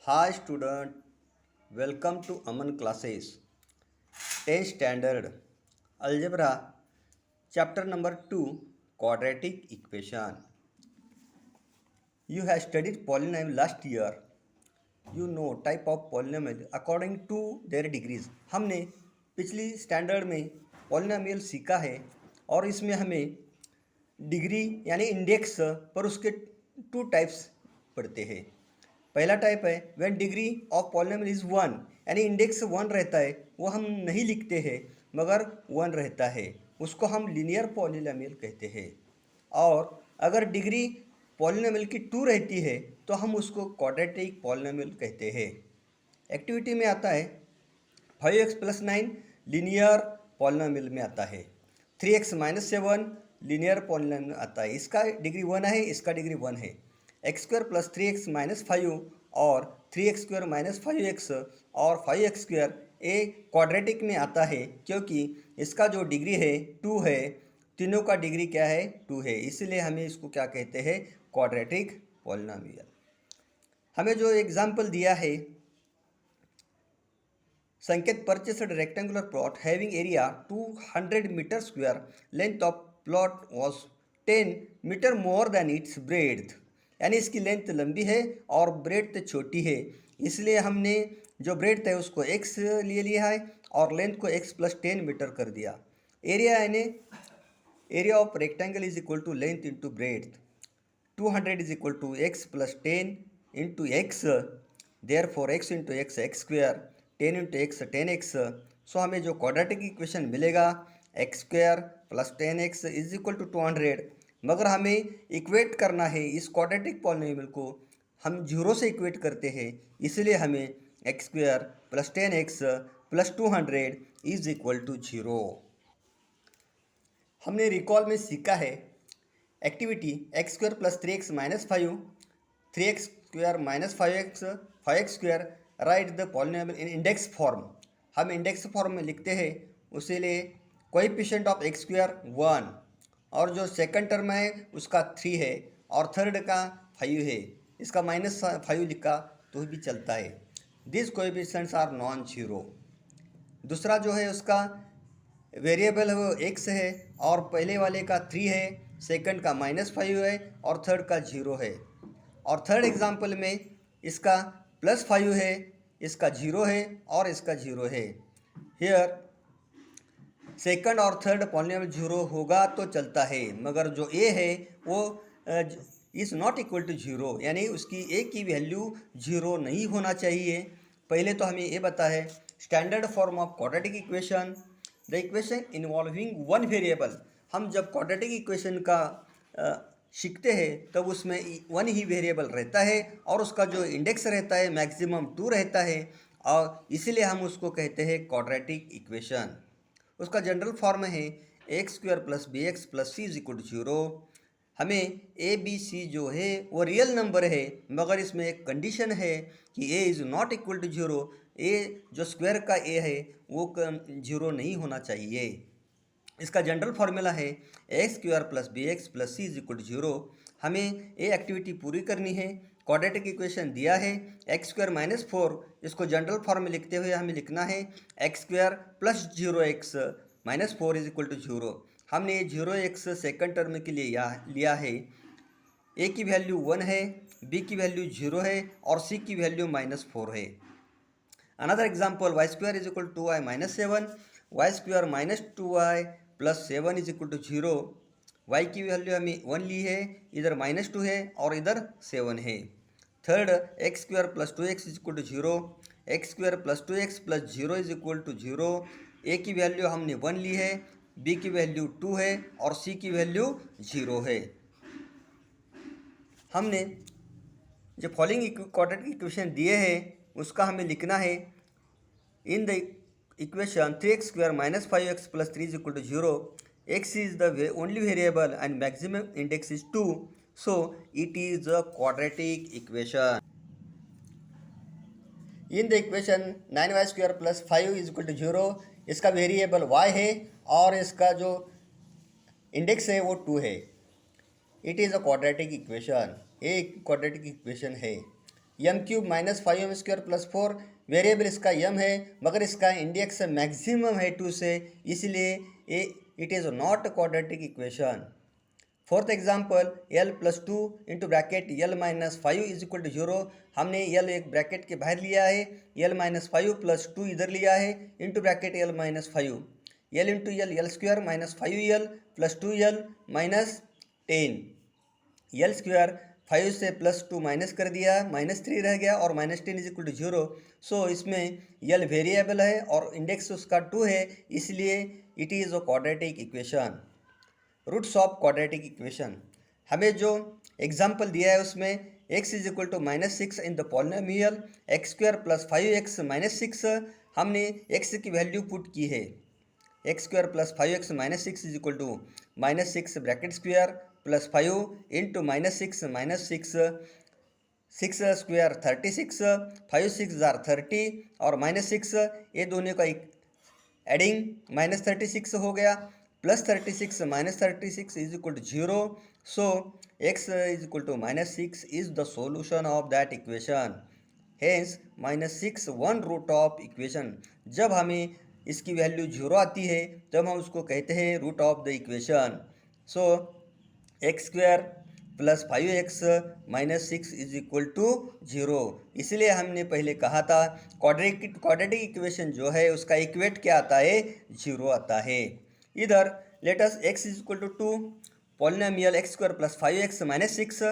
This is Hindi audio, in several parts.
Hi student, welcome to Aman classes. 10th standard algebra chapter number 2 quadratic equation. You have studied polynomial last year. You know type of polynomial according to their degrees. हमने पिछली स्टैंडर्ड में पॉलिनोमियल सीखा है और इसमें हमें डिग्री यानी इंडेक्स पर उसके टू टाइप्स पढ़ते हैं। पहला टाइप है when degree of polynomial is one, यानी इंडेक्स वन रहता है, वो हम नहीं लिखते हैं मगर वन रहता है, उसको हम लीनियर पॉलिनोमियल कहते हैं। और अगर डिग्री पॉलिनोमियल की टू रहती है तो हम उसको क्वाड्रेटिक पॉलिनोमियल कहते हैं। एक्टिविटी में आता है 5x+9 लीनियर पॉलिनोमियल में आता है, 3x-7 लीनियर पॉलिनोमियल आता है, इसका डिग्री वन है, इसका डिग्री वन है। x² + 3x-5 और 3x² - 5x और 5x² ये क्वाड्रेटिक में आता है क्योंकि इसका जो डिग्री है टू है, तीनों का डिग्री क्या है टू है, इसलिए हमें इसको क्या कहते हैं क्वाड्रेटिक पॉलिनोमियल। हमें जो एग्जाम्पल दिया है, Sanket purchased rectangular plot having area 200 metre square, length of plot was 10 metre more than its breadth, यानी इसकी लेंथ लंबी है और ब्रेड्थ छोटी है, इसलिए हमने जो ब्रेड्थ है उसको x ले लिया है और लेंथ को x+10 मीटर कर दिया। एरिया यानी area of rectangle is equal to length into breadth, 200 is equal to x+10 into x, therefore x into x x², 10 into x 10x। So हमें जो क्वाड्रेटिक इक्वेशन मिलेगा x² + 10x is equal to 200, मगर हमें इक्वेट करना है इस क्वाड्रेटिक पॉलिनोमियल को, हम जीरो से इक्वेट करते हैं, इसलिए हमें x² + 10x + 200 is equal to 0। हमने रिकॉल में सीखा है activity x² + 3x - 5, 3x² - 5x, 5x², right the polynomial in index form. हम इंडेक्स फॉर्म में लिखते हैं, उसी लिए कोएफिशिएंट ऑफ x² 1 और जो सेकंड टर्म है उसका 3 है और थर्ड का 5 है, इसका -5 लिखा तो भी चलता है। This coefficients are non zero. दूसरा जो है उसका वेरिएबल है वो x है और पहले वाले का 3 है, सेकंड का -5 है और थर्ड का 0 है। और थर्ड एग्जांपल में इसका +5 है, इसका 0 है और इसका 0 है। हियर सेकंड और थर्ड पॉलिनोमियल 0 होगा तो चलता है, मगर जो a है वो इज़ नॉट इक्वल टू 0, यानी उसकी a की वैल्यू 0 नहीं होना चाहिए। पहले तो हमें ये पता है standard form of quadratic equation, the equation involving one variable. हम जब क्वाड्रेटिक इक्वेशन का सीखते हैं तब उसमें वन ही वेरिएबल रहता है और उसका जो इंडेक्स रहता है मैक्सिमम 2 रहता है, और इसीलिए हम उसको कहते हैं क्वाड्रेटिक इक्वेशन। उसका जनरल फॉर्म है x² + bx + c = 0। हमें a b c जो है वो रियल नंबर है, मगर इसमें एक कंडीशन है कि a is not equal to 0, a जो स्क्वायर का a है वो 0 नहीं होना चाहिए। इसका जनरल फार्मूला है x² + bx + c = 0। हमें ये एक्टिविटी पूरी करनी है। क्वाड्रेटिक इक्वेशन दिया है x² - 4, इसको जनरल फॉर्म में लिखते हुए हमें लिखना है x² + 0x - 4 = 0। हमने ये 0x सेकंड टर्म के लिए लिया है। a की वैल्यू 1 है, b की वैल्यू 0 है और c की वैल्यू -4 है। Another example y² = 2y - 7, y² - 2y + 7 = 0। y की वैल्यू हमें 1 ली है, इधर -2 है और इधर 7 है। Third x² + 2x = 0, x² + 2x + 0 = 0। a की वैल्यू हमने 1 ली है, b की वैल्यू 2 है और c की वैल्यू 0 है। हमने जो फॉलोइंग क्वाड्रेटिक इक्वेशन दिए हैं उसका हमें लिखना है in the equation 3x² - 5x + 3 = 0, x is the only variable and maximum index is 2, so it is a quadratic equation. In the equation 9y² + 5 = 0, इसका वेरिएबल y है और इसका जो इंडेक्स है वो 2 है। It is a quadratic equation, एक क्वाड्रेटिक इक्वेशन है। M cube minus 5m² plus 4 variable इसका m है, मगर इसका इंडेक्स मैक्सिमम है 2 से, इसलिए it is not quadratic equation. Fourth example l plus 2 into bracket l minus 5 is equal to 0। हमने l एक ब्रैकेट के बाहर लिया है, l माइनस 5 प्लस 2 इधर लिया है, into bracket l minus 5, l into l square minus 5l plus 2l minus 10, l square 5 से प्लस 2 माइनस कर दिया, माइनस 3 रह गया और माइनस 10 इज इक्वल टू 0। सो इसमें l वेरिएबल है और इंडेक्स उसका 2 है, इसलिए it is a quadratic equation. Roots of quadratic equation, हमें जो एग्जाम्पल दिया है उसमें x is equal to minus 6 in the polynomial x square plus 5x minus 6, हमने x की वैल्यू पुट की है, x square plus 5x minus 6 is equal to minus 6 bracket square plus 5 into minus 6 6 square 36, 5 6 जार 30 और माइनस 6, ये दोनों का एडिंग माइनस 36 हो गया, plus 36 minus 36 is equal to 0। So x is equal to minus 6 is the solution of that equation. Hence minus 6 one root of equation. जब हमें इसकी वैल्यू 0 आती है तब हम उसको कहते हैं root of the equation. So x square plus 5x minus 6 is equal to 0। इसलिए हमने पहले कहा था क्वाड्रेटिक इक्वेशन जो है उसका इक्वेट क्या आता है, 0 आता है। इधर let us x is equal to 2, polynomial x square plus 5x minus 6,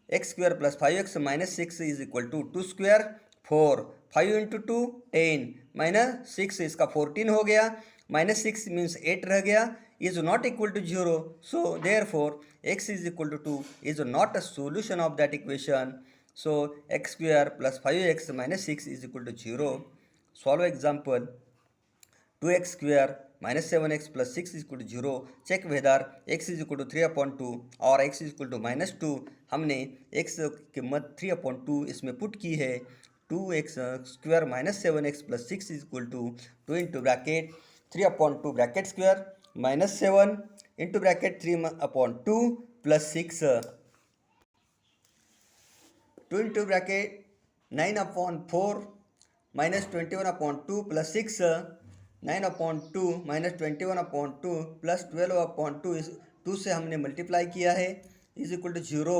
x square plus 5x minus 6 is equal to 2 square 4, 5 into 2 10 minus 6 इसका 14 हो गया, माइनस 6 मीन्स 8 रह गया, is not equal to 0। So therefore x is equal to 2 is not a solution of that equation. So x square plus 5x minus 6 is equal to 0। Solve example 2x square minus 7x plus 6 is equal to 0। Check whether x is equal to 3/2 और x is equal to minus 2। हमने x की कीमत 3/2 इसमें पुट की है, 2x square minus 7x plus 6 is equal to 2 into bracket 3/2 bracket square minus 7 into bracket 3/2 plus 6, 2 into bracket 9/4 minus 21/2 plus 6, 9/2 minus 21/2 plus 12/2, इस 2 से हमने मल्टीप्लाई किया है, is equal to 0।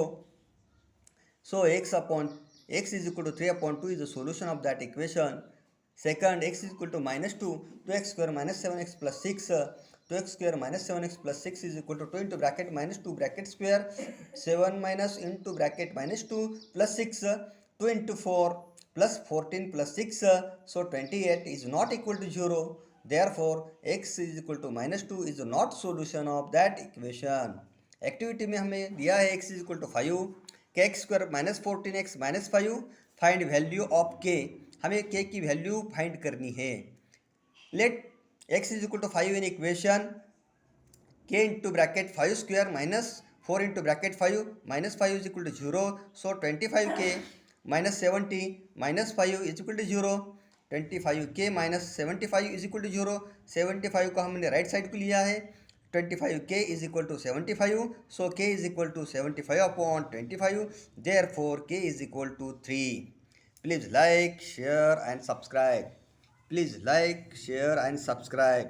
So x is equal to 3/2 is the solution of that equation. Second x is equal to minus 2x square minus 7x plus 6, 2x square minus 7x plus 6 is equal to 2 into bracket minus 2 bracket square 7 minus into bracket minus 2 plus 6, 2 into 4 plus 14 plus 6, so 28 is not equal to 0. Therefore x is equal to minus 2 is not solution of that equation. Activity में हमें दिया है x is equal to 5, k x square minus 14x minus 5, find value of k। हमें k की वैल्यू फाइंड करनी है। Let x is equal to 5 in equation, k into bracket 5 square minus 4 into bracket 5 minus 5 is equal to 0. So 25k minus 70 minus 5 is equal to 0. 25k minus 75 is equal to 0. 75 को हमने राइट साइड को लिया है, 25k is equal to 75. So k is equal to 75 upon 25. Therefore k is equal to 3. Please like, share and subscribe. Please like, share and subscribe.